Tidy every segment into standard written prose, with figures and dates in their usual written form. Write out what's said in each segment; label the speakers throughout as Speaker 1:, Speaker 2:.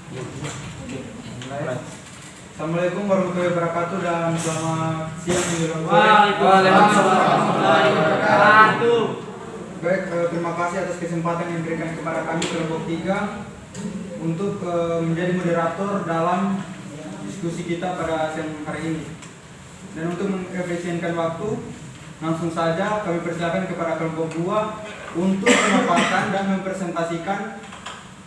Speaker 1: Assalamualaikum warahmatullahi wabarakatuh dan selamat siang menjelang sore.
Speaker 2: Waalaikumsalam warahmatullahi wabarakatuh.
Speaker 1: Baik, terima kasih atas kesempatan yang diberikan kepada kami kelompok 3 untuk menjadi moderator dalam diskusi kita pada siang hari ini. Dan untuk mengefisienkan waktu, langsung saja kami persilakan kepada kelompok 2 untuk memaparkan dan mempresentasikan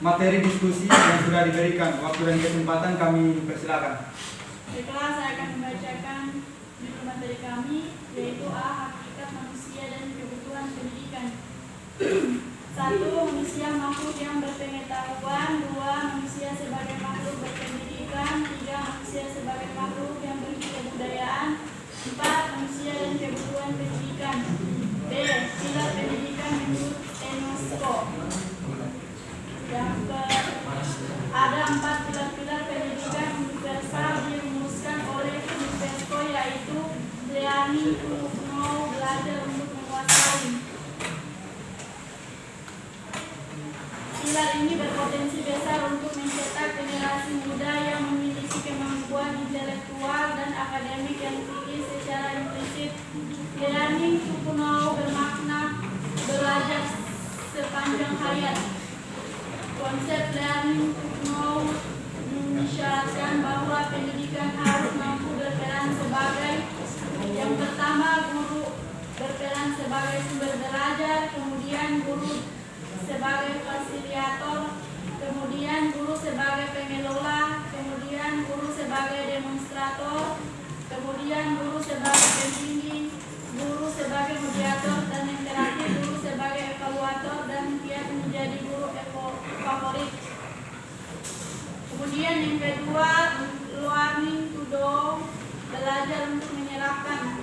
Speaker 1: materi diskusi yang sudah diberikan. Waktu dan kesempatan kami persilakan.
Speaker 3: Baiklah, saya akan membacakan judul materi kami, yaitu A. Hakikat manusia dan kebutuhan pendidikan. 1. Manusia makhluk yang berpengetahuan. 2. Manusia sebagai makhluk berpendidikan. 3. Manusia sebagai makhluk yang berkebudayaan. 4. Manusia dan kebutuhan pendidikan. B. Pilar pendidikan menurut UNESCO. Ada 4 pilar-pilar pendidikan universal dirumuskan oleh UNESCO, yaitu learning to know, belajar untuk menguasai. Pilar ini berpotensi besar untuk mencetak generasi muda yang memiliki kemampuan intelektual dan akademik yang tinggi secara implisit. Learning to know bermakna belajar sepanjang hayat. Konsep learning to know mensyaratkan bahwa pendidikan harus mampu berperan sebagai yang pertama, guru berperan sebagai sumber belajar, kemudian guru sebagai fasilitator, kemudian guru sebagai pengelola, kemudian guru sebagai demonstrator, kemudian guru sebagai pembimbing, guru sebagai mediator, dan yang terakhir guru sebagai evaluator dan kiat menjadi guru favorit. Kemudian yang kedua, learning to do, belajar untuk menyerapkan.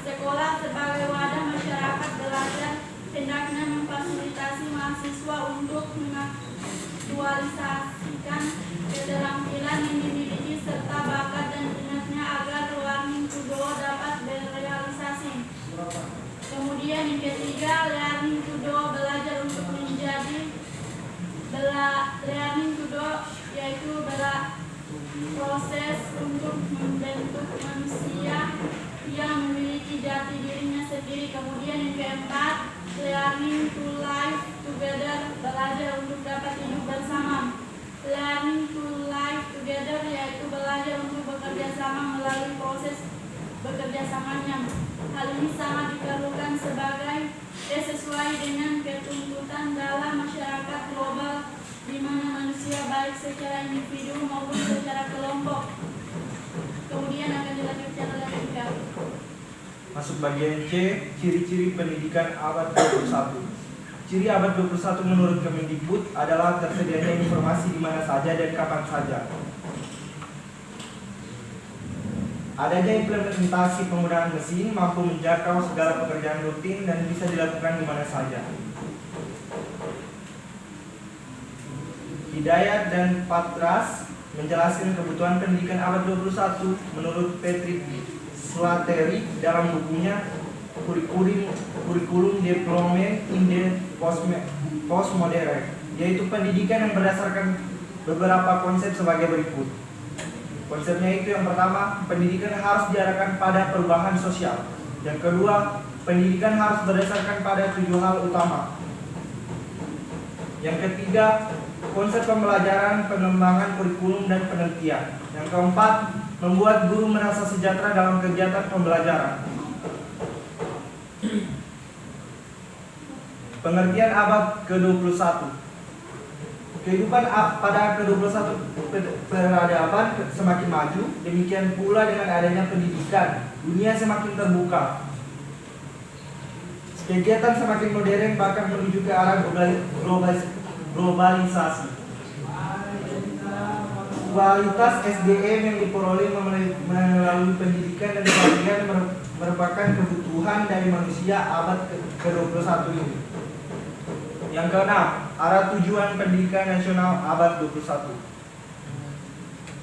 Speaker 3: Sekolah sebagai wadah masyarakat belajar hendaknya memfasilitasi mahasiswa untuk mengaktualisasikan keterampilan yang dimiliki serta bakat dan minatnya agar learning to do dapat berealisasi. Kemudian yang ketiga, learning to do, belajar untuk menjadi. Learning to do yaitu proses untuk membentuk manusia yang memiliki jati dirinya sendiri. Kemudian yang keempat, learning to live together, belajar untuk dapat hidup bersama. Learning to live together yaitu belajar untuk bekerja sama melalui proses bekerja samanya. Hal ini sangat diperlukan sesuai dengan ketuntutan dalam masyarakat global di mana manusia baik secara individu maupun secara kelompok. Kemudian akan dilanjutkan oleh Rika.
Speaker 2: Masuk bagian C, ciri-ciri pendidikan abad 21. Ciri abad 21 menurut Kemendikbud adalah tersedianya informasi di mana saja dan kapan saja. Adanya implementasi penggunaan mesin mampu menjangkau segala pekerjaan rutin dan bisa dilakukan di mana saja. Hidayat dan Patras menjelaskan kebutuhan pendidikan abad 21 menurut Patrick Slattery dalam bukunya Curriculum Development in the Postmodern, yaitu pendidikan yang berdasarkan beberapa konsep sebagai berikut. Konsepnya itu yang pertama, pendidikan harus diarahkan pada perubahan sosial. Yang kedua, pendidikan harus berdasarkan pada 7 hal utama. Yang ketiga, konsep pembelajaran, pengembangan kurikulum dan penelitian. Yang keempat, membuat guru merasa sejahtera dalam kegiatan pembelajaran. Pengertian abad ke-21. Kehidupan pada ke-21 peradaban semakin maju, demikian pula dengan adanya pendidikan, dunia semakin terbuka. Kegiatan semakin modern bahkan menuju ke arah globalisasi. Kualitas SDM yang diperoleh melalui pendidikan dan pelatihan merupakan kebutuhan dari manusia abad ke-21 ini. Yang keenam, arah tujuan pendidikan nasional abad 21.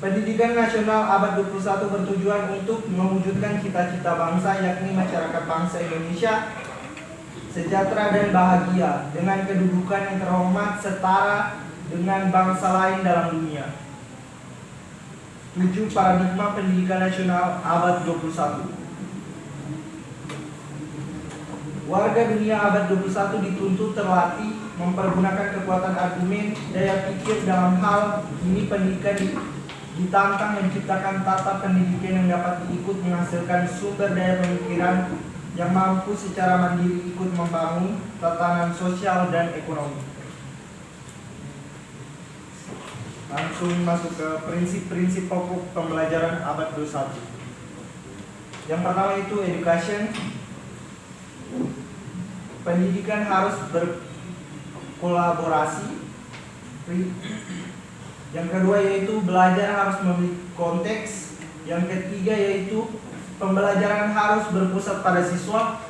Speaker 2: Pendidikan nasional abad 21 bertujuan untuk mewujudkan cita-cita bangsa, yakni masyarakat bangsa Indonesia sejahtera dan bahagia dengan kedudukan yang terhormat setara dengan bangsa lain dalam dunia. 7 paradigma pendidikan nasional abad 21. Warga dunia abad 21 dituntut terlatih mempergunakan kekuatan argumen, daya pikir dalam hal ini pendidikan ditantang menciptakan tata pendidikan yang dapat ikut menghasilkan sumber daya pemikiran yang mampu secara mandiri ikut membangun tatanan sosial dan ekonomi. Langsung masuk ke prinsip-prinsip pokok pembelajaran abad 21. Yang pertama itu education. Pendidikan harus berkolaborasi. Yang kedua yaitu belajar harus memiliki konteks. Yang ketiga yaitu pembelajaran harus berpusat pada siswa.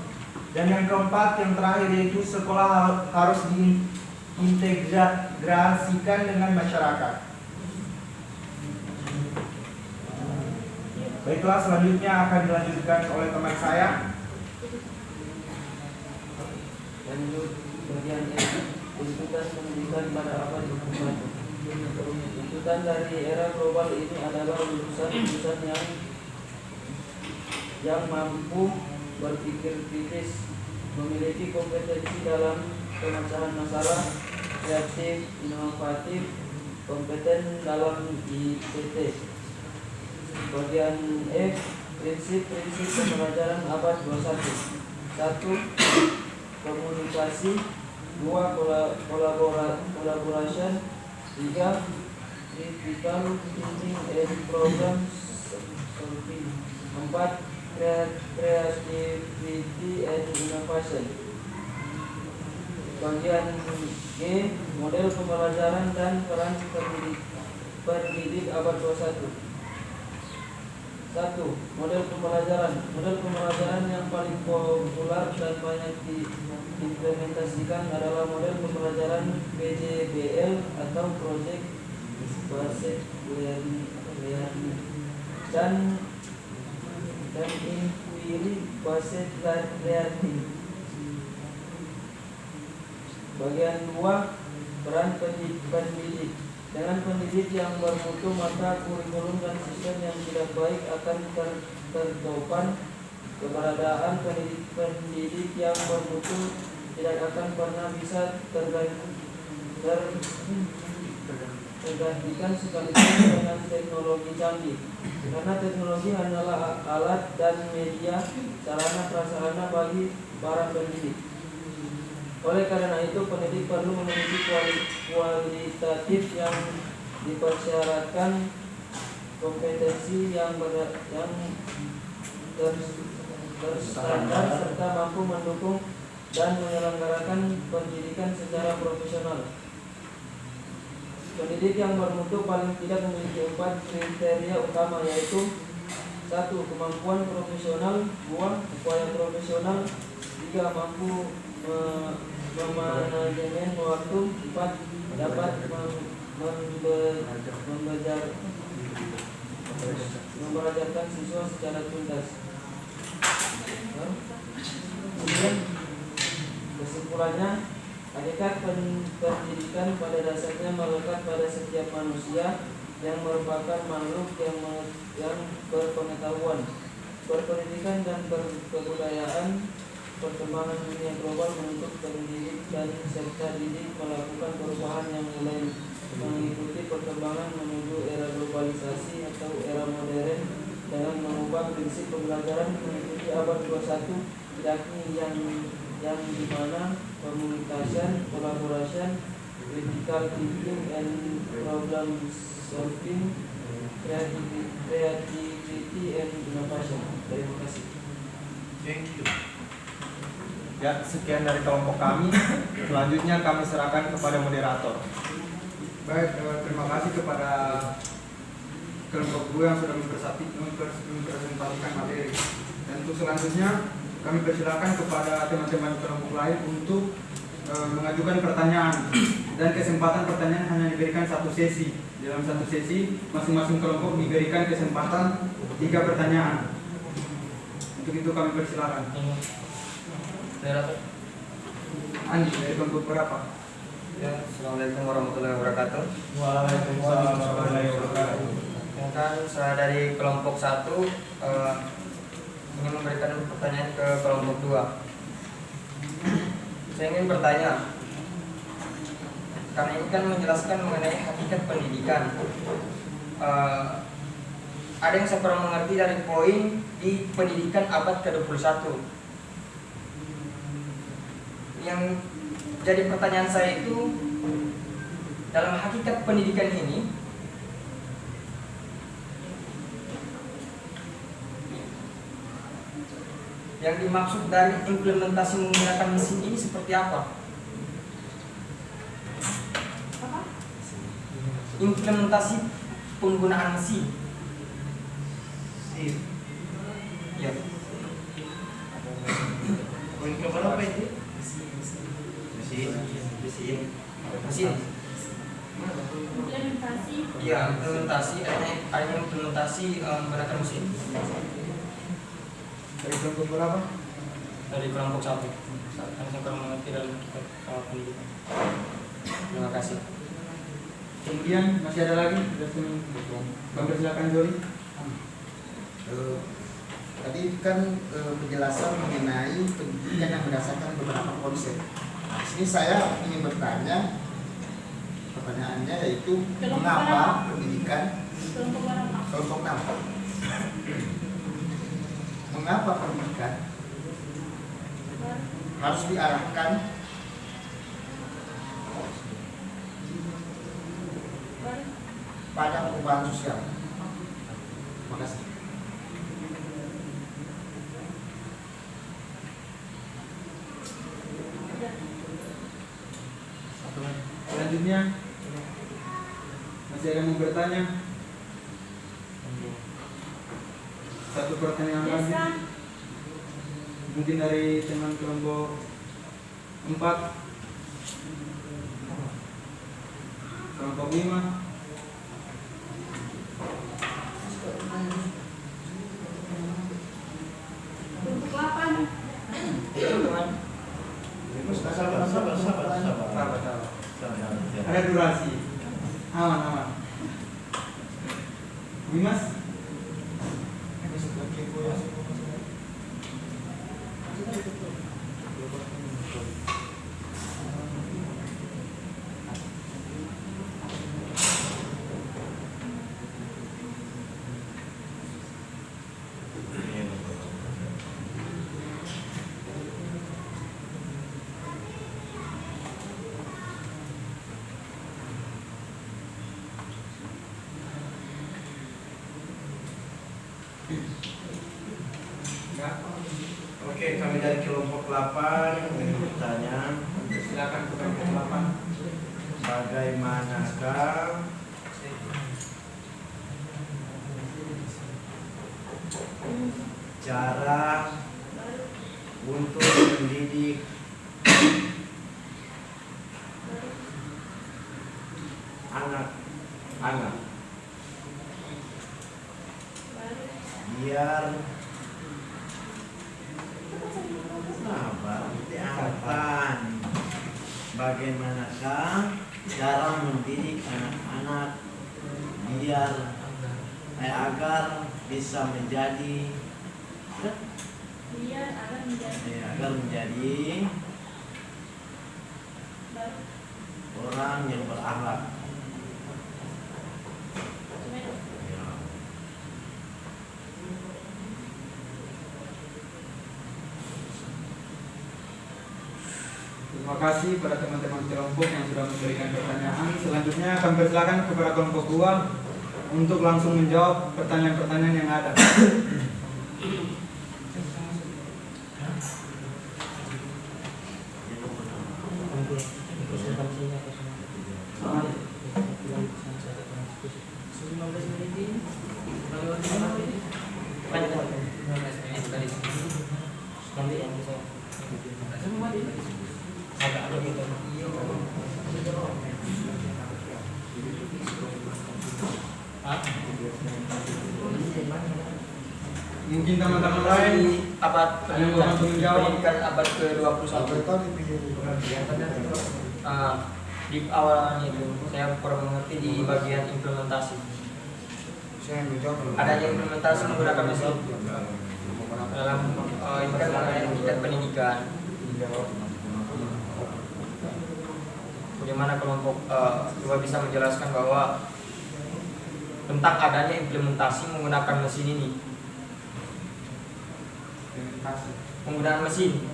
Speaker 2: Dan yang keempat, yang terakhir yaitu sekolah harus diintegrasikan dengan masyarakat. Baiklah, selanjutnya akan dilanjutkan oleh teman saya.
Speaker 4: Lanjut bagian E, tuntutan pendidikan pada abad 21. Tuntutan dari era global ini adalah lulusan yang mampu berpikir kritis, memiliki kompetensi dalam pemecahan masalah, kreatif, inovatif, kompeten dalam ICT. Bagian F, prinsip-prinsip pembelajaran abad 21. 1. Komunikasi. 2. Collaboration. 3. Critical thinking and problem solving. 4. Creativity and innovation. Bagian G, model pembelajaran dan peran pendidik abad 21. 1. Model pembelajaran. Model pembelajaran yang paling populer dan banyak diimplementasikan adalah model pembelajaran PJBL atau Project Based Learning dan Inquiry Based Learning. Bagian 2, peran pendidik. Dengan pendidik yang bermutu, maka kurikulum dan sistem yang tidak baik akan tertopan. Keberadaan pendidik yang bermutu tidak akan pernah bisa tergantikan sekaligus dengan teknologi canggih, karena teknologi hanyalah alat dan media, sarana prasarana bagi para pendidik. Oleh karena itu, pendidik perlu memiliki kualitatif yang dipersyaratkan, kompetensi yang terstandar, serta mampu mendukung dan menyelenggarakan pendidikan secara profesional. Pendidik yang bermutu paling tidak memiliki 4 kriteria utama, yaitu 1. Kemampuan profesional. 2. Upaya profesional. 3. Mampu memanajemen waktu. 4. Dapat membelajarkan siswa secara tuntas. Kemudian kesimpulannya, hakikat pendidikan pada dasarnya melekat pada setiap manusia yang merupakan makhluk yang berpengetahuan, berpendidikan dan kebudayaan. Perkembangan dunia global menuntut pendidik dan serta didik melakukan perubahan yang mulai mengikuti perkembangan menuju era globalisasi atau era modern, dengan mengubah prinsip pembelajaran mengikuti abad 21, yakni yang dimana communication, collaboration, critical thinking and problem solving, creativity and innovation. Terima kasih.
Speaker 2: Thank you. Ya, sekian dari kelompok kami. Selanjutnya kami serahkan kepada moderator.
Speaker 1: Baik, terima kasih kepada kelompok gue yang sudah mempresentasikan materi. Dan untuk selanjutnya kami persilakan kepada teman-teman kelompok lain untuk mengajukan pertanyaan, dan kesempatan pertanyaan hanya diberikan 1 sesi. Dalam 1 sesi masing-masing kelompok diberikan kesempatan 3 pertanyaan. Untuk itu kami persilakan. Andi dari kelompok berapa?
Speaker 5: Ya, Assalamualaikum warahmatullahi wabarakatuh.
Speaker 2: Waalaikumsalam warahmatullahi wabarakatuh.
Speaker 5: Yang Perkenalkan, saya dari kelompok 1 ingin memberikan pertanyaan ke kelompok 2. Saya ingin bertanya, karena ini kan menjelaskan mengenai hakikat pendidikan. Ada yang saya kurang mengerti dari poin di pendidikan abad ke-21. Yang jadi pertanyaan saya itu, dalam hakikat pendidikan ini, yang dimaksud dari implementasi menggunakan mesin ini seperti apa? Implementasi penggunaan mesin. Ya.
Speaker 2: Poin keberapa itu?
Speaker 5: Mesin.
Speaker 3: Implementasi.
Speaker 5: Iya, implementasi. Adanya implementasi menggunakan mesin.
Speaker 1: Dari kelompok berapa?
Speaker 5: Dari kelompok 1. Saya kurang mengerti dalam hakikat pendidikan. Terima kasih.
Speaker 1: Kemudian masih ada lagi? Bang, silakan Joli.
Speaker 6: Tadi kan penjelasan mengenai pendidikan yang berdasarkan beberapa konsep. Nah, di sini saya ingin bertanya, pertanyaannya yaitu mengapa pendidikan
Speaker 3: Kelompok berapa?
Speaker 6: kelompok 6 mengapa pendidikan harus diarahkan pada perubahan sosial? Terima kasih.
Speaker 1: Selanjutnya masih ada yang mau bertanya? Satu pertanyaan lagi,
Speaker 3: Desa.
Speaker 1: mungkin dari teman kelompok 4, kelompok 5.
Speaker 3: Kelompok 8.
Speaker 1: Ada durasi. Aman. Dimas?
Speaker 2: Oke, kami dari kelompok 8 ingin bertanya,
Speaker 1: Silakan ke kelompok 8.
Speaker 2: bagaimanakah cara untuk mendidik anak-anak biar bagaimanakah cara mendidik anak-anak biar agar bisa menjadi agar menjadi orang yang berakhlak. Ya.
Speaker 1: Terima kasih pada teman-teman kelompok yang sudah memberikan pertanyaan. Selanjutnya kami persilakan kepada kelompok 2 untuk langsung menjawab pertanyaan-pertanyaan yang ada. Mungkin teman-teman lain
Speaker 5: abad
Speaker 1: ada yang mau langsung menjawab.
Speaker 5: pendidikan abad ke-21. Di awalnya itu saya kurang mengerti di bagian implementasi.
Speaker 2: Saya menjawab dulu.
Speaker 5: adanya implementasi menggunakan mesin dalam ini kan mengenai tingkat pendidikan. Bagaimana kelompok coba bisa menjelaskan bahwa tentang adanya implementasi menggunakan mesin ini, penggunaan mesin,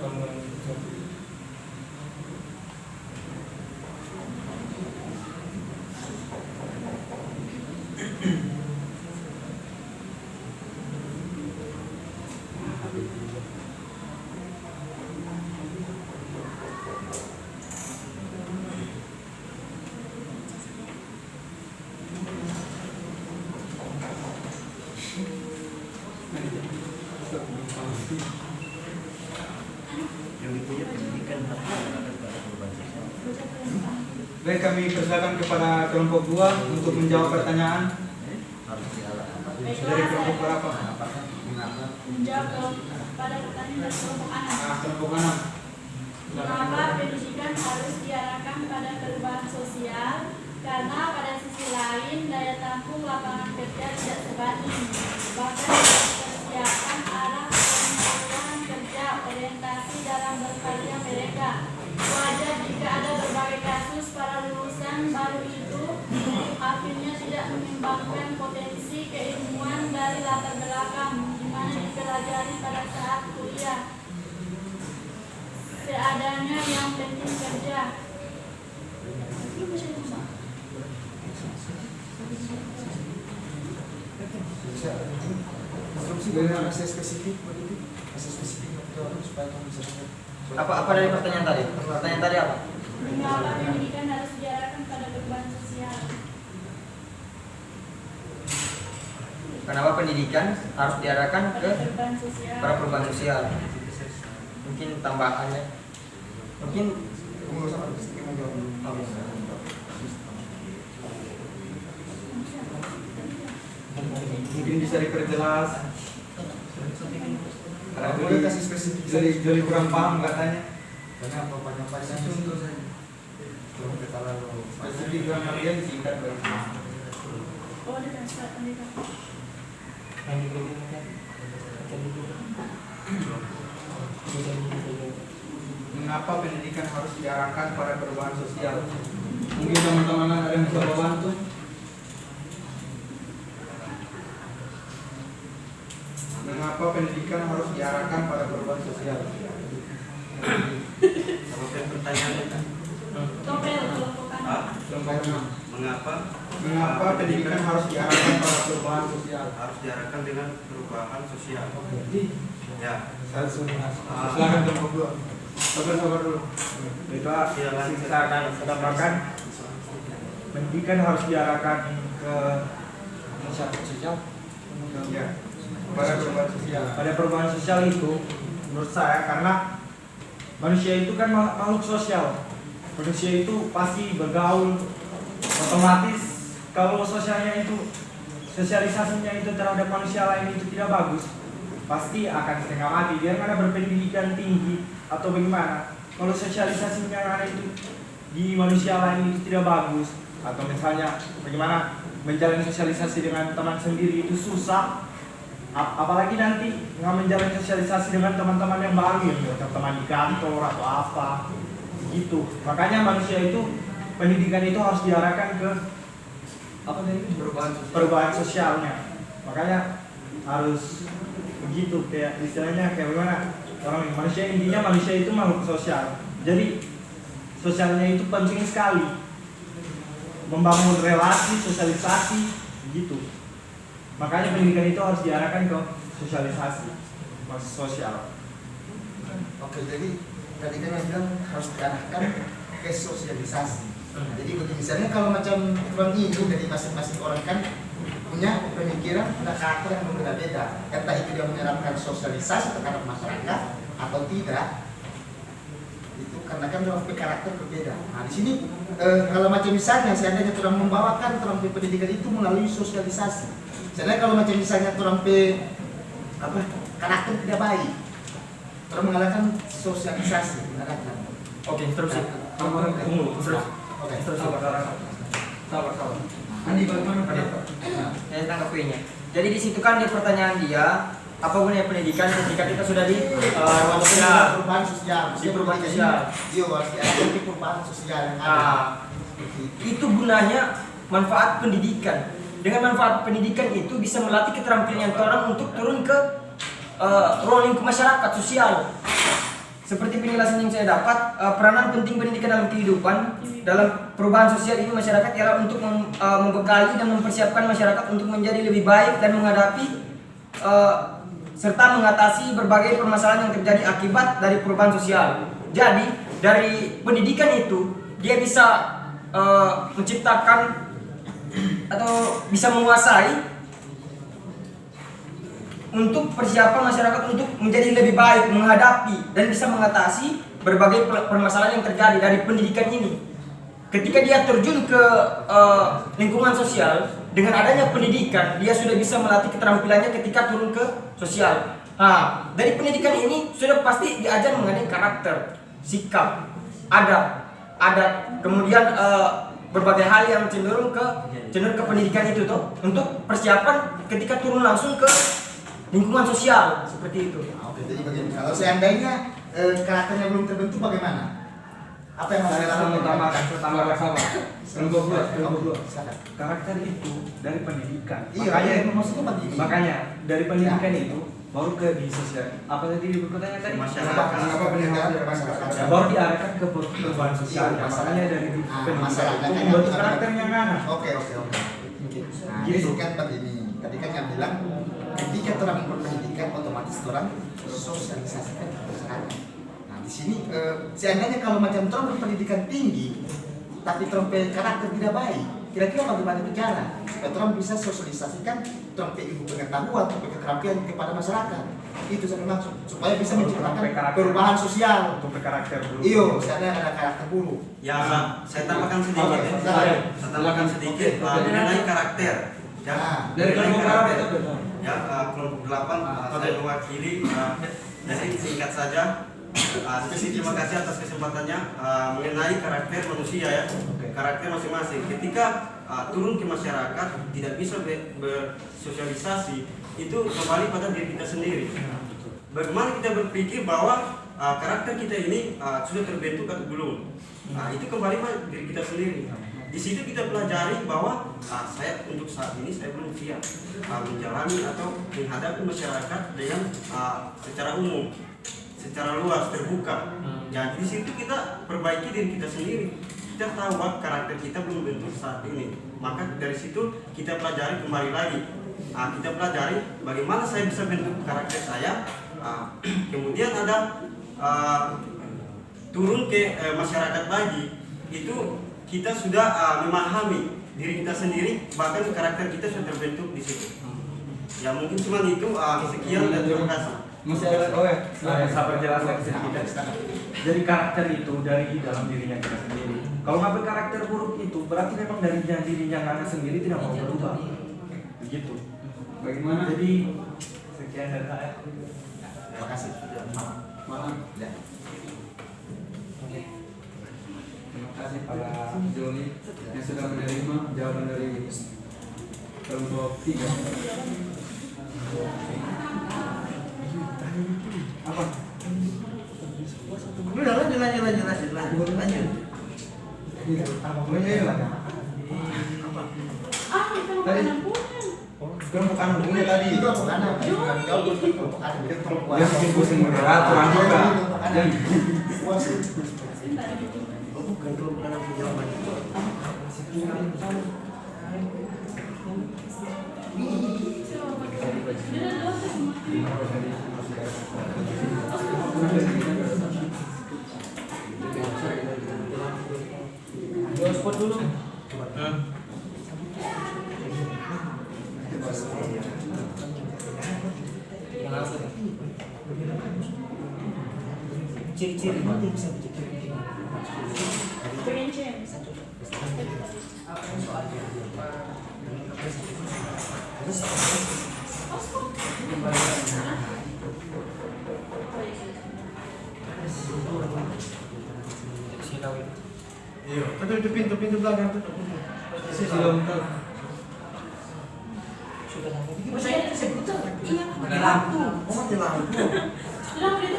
Speaker 1: Baik, kami persilakan kepada kelompok 2 untuk menjawab pertanyaan dari kelompok berapa?
Speaker 3: Menjawab pada pertanyaan dari kelompok anak.
Speaker 1: Kelompok 6.
Speaker 3: Mengapa pendidikan harus diarahkan pada perubahan sosial? Karena pada sisi lain daya tampung lapangan kerja tidak sebanding. Bahkan persiapan arah penyalur kerja orientasi dalam berkarya mereka. Wajar jika ada berbagai kasus para lulusan baru itu akhirnya tidak mengembangkan potensi keilmuan dari latar belakang di mana dipelajari pada saat kuliah. Seadanya yang penting kerja.
Speaker 6: Dengan akses spesifik begitu, akses spesifik supaya kamu bisa
Speaker 5: apa dari pertanyaan tadi? Pertanyaan tadi apa?
Speaker 3: Mengapa pendidikan harus diarahkan pada perubahan sosial?
Speaker 5: Kenapa pendidikan harus diarahkan ke
Speaker 3: Pada perubahan sosial.
Speaker 5: para perubahan sosial? Mungkin tambahannya, mungkin
Speaker 1: Mungkin bisa diperjelas.
Speaker 6: boleh kasih spesifik
Speaker 1: Jeli kurang paham katanya.
Speaker 6: karena apa banyak
Speaker 1: Kasih contoh saja. Spesifik dalam artian singkat baik.
Speaker 3: Oh, dengan surat pendidikan.
Speaker 1: Mengapa pendidikan harus diarahkan pada perubahan sosial? Mungkin teman-teman ada yang bisa membantu. Mengapa pendidikan harus diarahkan pada perubahan sosial?
Speaker 3: Topel kelompok anak.
Speaker 1: Kelompok 6.
Speaker 7: Mengapa
Speaker 1: Pendidikan harus diarahkan pada perubahan sosial?
Speaker 7: harus diarahkan dengan perubahan sosial? Ya,
Speaker 1: Silakan kelompok 2. Sabar dulu.
Speaker 2: Itu saya akan tambahkan pendidikan harus diarahkan ke masyarakat sosial.
Speaker 1: Ya. Pada perubahan sosial.
Speaker 2: Pada perubahan sosial itu menurut saya karena manusia itu kan makhluk sosial. Manusia itu pasti bergaul, otomatis kalau sosialisasinya itu terhadap manusia lain itu tidak bagus, pasti akan setengah mati. Dia karena berpendidikan tinggi atau bagaimana, kalau sosialisasinya yang ada itu di manusia lain itu tidak bagus, atau misalnya bagaimana menjalani sosialisasi dengan teman sendiri itu susah, apalagi nanti nggak menjalani sosialisasi dengan teman-teman yang baru, ya teman di kantor atau apa gitu. Makanya manusia itu pendidikan itu harus diarahkan ke apa tadi, perubahan sosialnya. Makanya harus begitu, kayak istilahnya kayak bagaimana orang manusia, intinya manusia itu makhluk sosial. Jadi sosialnya itu penting sekali, membangun relasi, sosialisasi begitu. Makanya pendidikan itu harus diarahkan ke sosialisasi, sosial.
Speaker 6: Oke, jadi tadi kan yang bilang harus diarahkan ke sosialisasi. Jadi begini, misalnya kalau macam orang ini dari masing-masing orang kan punya pemikiran, punya karakter yang berbeda-beda. Entah itu dia menerapkan sosialisasi terhadap masyarakat atau tidak, itu karena kan orang punya karakter berbeda. Nah di sini kalau macam misalnya seandainya orang membawakan orang pendidikan itu melalui sosialisasi. Misalnya kalau macam misalnya orang karakter tidak baik, orang mengadakan sosialisasi, mengadakan.
Speaker 5: Oke, terus.
Speaker 1: Tunggu.
Speaker 5: Terus.
Speaker 6: Oke.
Speaker 1: Sabar. Andi, bagaimana pendapat?
Speaker 2: Saya tangkap poinnya. Jadi di situ kan di pertanyaan dia, apa gunanya pendidikan ketika kita sudah di ruang sosial?
Speaker 6: Perubahan sosial.
Speaker 2: Di perubahan sosial.
Speaker 6: Iya, harus diajarkan di perubahan sosial yang ada.
Speaker 2: Nah, itu gunanya manfaat pendidikan. Dengan manfaat pendidikan itu bisa melatih keterampilan orang untuk turun ke ruang lingkup masyarakat sosial. Seperti penjelasan yang saya dapat, peranan penting pendidikan dalam kehidupan, dalam perubahan sosial ini masyarakat ialah untuk membekali dan mempersiapkan masyarakat untuk menjadi lebih baik dan menghadapi serta mengatasi berbagai permasalahan yang terjadi akibat dari perubahan sosial. Jadi dari pendidikan itu dia bisa menciptakan atau bisa menguasai untuk persiapan masyarakat untuk menjadi lebih baik, menghadapi dan bisa mengatasi berbagai permasalahan yang terjadi dari pendidikan ini. Ketika dia terjun ke lingkungan sosial, dengan adanya pendidikan, dia sudah bisa melatih keterampilannya ketika turun ke sosial. Nah, dari pendidikan ini sudah pasti diajar mengenai karakter, sikap, adat, kemudian berbagai hal yang cenderung ke pendidikan itu tuh untuk persiapan ketika turun langsung ke lingkungan sosial seperti itu.
Speaker 6: Oke, jadi bagaimana? Kalau seandainya karakternya belum terbentuk bagaimana? Apa yang harus dilakukan?
Speaker 1: Tambah sabar. Kelompok 2.
Speaker 6: Silakan.
Speaker 1: Karakter itu dari pendidikan.
Speaker 6: Iya, maksudnya pendidikan.
Speaker 1: Makanya dari pendidikan itu baru ke di sosial. Apa tadi pertanyaan tadi?
Speaker 7: Masyarakat.
Speaker 1: Apa pendidikan masyarakat? Ya, baru diarahkan ke perubahan sosial.
Speaker 6: Iya,
Speaker 1: Makanya dari pendidikan
Speaker 6: masyarakat
Speaker 1: itu
Speaker 6: kan
Speaker 1: membentuk
Speaker 6: yang-
Speaker 1: karakternya mana?
Speaker 6: Oke. Nah,
Speaker 1: Gitu.
Speaker 6: itu kan begini. Tadi kan yang bilang ketika orang berpendidikan otomatis orang sosialisasikan ke masyarakat. Nah, di sini seandainya kalau macam orang berpendidikan tinggi tapi orang karakter tidak baik, kira-kira bagaimana bicara supaya orang bisa sosialisasikan orang ilmu pengetahuan atau keterampilan kepada masyarakat. Itu saya maksud supaya bisa menciptakan perubahan sosial.
Speaker 1: Untuk berkarakter dulu.
Speaker 6: Iyo, seandainya ada karakter buruk.
Speaker 7: Ya, saya tambahkan sedikit ya. Saya tambahkan sedikit mengenai karakter. Ya,
Speaker 6: Nah,
Speaker 1: Dari
Speaker 7: mengenai
Speaker 1: kelompok
Speaker 7: karakter.
Speaker 1: berapa itu?
Speaker 7: Ya, kelompok 8 saya mewakili. Jadi singkat saja. Terima kasih atas kesempatannya mengenai karakter manusia ya. Karakter masing-masing. Ketika turun ke masyarakat tidak bisa bersosialisasi, itu kembali pada diri kita sendiri. Bagaimana kita berpikir bahwa karakter kita ini sudah terbentuk atau belum? Itu kembali pada diri kita sendiri. Di situ kita pelajari bahwa saya untuk saat ini saya belum siap menjalani atau menghadapi masyarakat dengan secara umum, secara luas, terbuka. Jadi di situ kita perbaiki diri kita sendiri. Kita tahu bahwa karakter kita belum bentuk saat ini. Maka dari situ kita pelajari kembali lagi. Kita pelajari bagaimana saya bisa bentuk karakter saya. Kemudian ada turun ke masyarakat lagi. Itu kita sudah memahami diri kita sendiri, bahkan karakter kita sudah terbentuk di situ. Ya mungkin cuma itu. Sekian dan terima kasih.
Speaker 1: Masih ada, sabar jelaskan sedikit. Jadi karakter itu dari dalam dirinya kita sendiri. Kalau nggak berkarakter buruk itu berarti memang dari dirinya anak sendiri tidak mau berubah. Begitu. Bagaimana? Jadi sekian dari saya.
Speaker 6: Terima kasih.
Speaker 1: Maaf.
Speaker 6: Ya.
Speaker 1: Terima kasih para Joni yang sudah menerima jawaban dari kelompok 3. Apa?
Speaker 6: Udah lanjut.
Speaker 3: Makanan punya.
Speaker 1: Kelompok anak punya tadi.
Speaker 6: Itu kelompok anak. Kelompok anak. Dia kelompok
Speaker 1: Dia bikin pusing moderator juga.
Speaker 6: Bukan kelompok anak jawaban.
Speaker 4: Spot dulu.
Speaker 2: Ciri-ciri
Speaker 3: Pengen cek.
Speaker 6: Iya, tutup pintu belakang tutup.
Speaker 1: Silakan.
Speaker 3: Iya.
Speaker 6: lampu. Oh, mati lampu.
Speaker 3: Sudah itu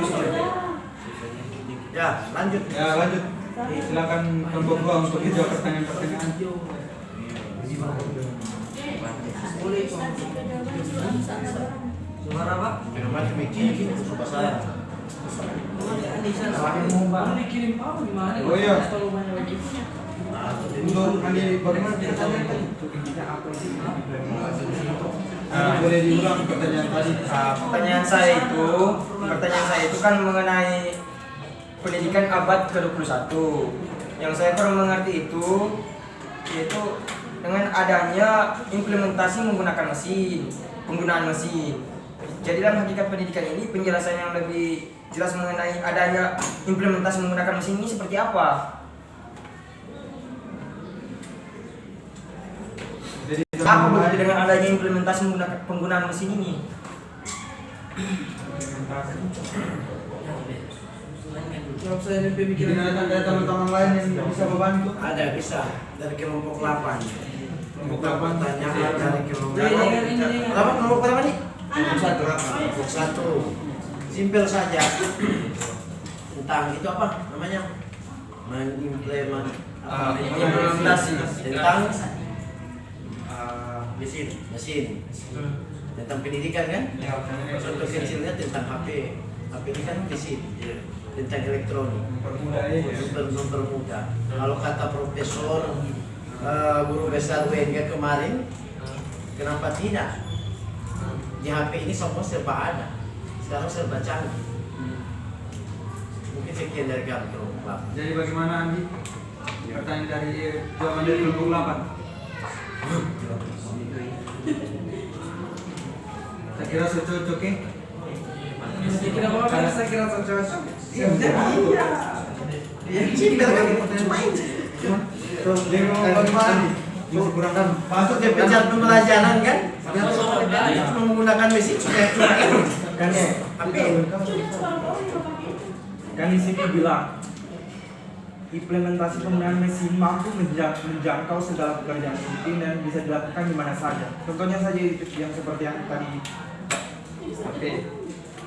Speaker 3: saudara.
Speaker 6: Ya, lanjut.
Speaker 1: Ya lanjut. Silakan kelompok 2 untuk menjawab pertanyaan-pertanyaan.
Speaker 4: Suara Pak.
Speaker 6: Macam ini suka saya.
Speaker 1: Oh iya. Untuk Andi bagaimana pertanyaan tadi? Boleh diulang pertanyaan tadi.
Speaker 2: Pertanyaan saya itu kan mengenai pendidikan abad ke-21. Yang saya kurang mengerti itu yaitu dengan adanya implementasi menggunakan mesin, penggunaan mesin. Jadi dalam hakikat pendidikan ini penjelasan yang lebih jelas mengenai adanya implementasi menggunakan mesin ini seperti apa?
Speaker 1: Jadi
Speaker 2: Apa maksudnya dengan adanya implementasi menggunakan penggunaan mesin ini?
Speaker 1: Mungkin ada teman-teman lain yang bisa membantu.
Speaker 6: Ada bisa dari kelompok 8.
Speaker 1: Kelompok 8
Speaker 6: Pertanyaan dari kelompok
Speaker 4: Jangan.
Speaker 6: kelompok berapa nih?
Speaker 3: Anak.
Speaker 6: Kelompok 1. Simpel saja. Tentang itu apa namanya?
Speaker 2: Implementasi
Speaker 6: tentang mesin. Tentang pendidikan kan? Contoh kecilnya tentang HP. HP ini kan mesin. Tentang elektronik. Mempermudah. Kalau kata Profesor Guru Besar UNG kemarin, kenapa tidak? Di HP ini semua serba ada. Sekarang serba canggih. Mungkin sekian dari kami kelompok 8.
Speaker 1: Jadi bagaimana Andi? Pertanyaan dari jawaban dari kelompok 8. Saya kira cocok ya.
Speaker 2: Saya kira cocok.
Speaker 6: Iya. Simpel kan? Cuma ini.
Speaker 1: Bagaimana? Masih kurang kan?
Speaker 6: Masuk ke pencet pembelajaran kan? Cuma menggunakan mesin supaya cuma ini.
Speaker 2: Kan kan di sini bilang implementasi penggunaan mesin mampu menjangkau segala pekerjaan penting dan bisa dilakukan di mana saja. Contohnya saja yang seperti yang tadi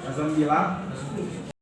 Speaker 2: Razon bilang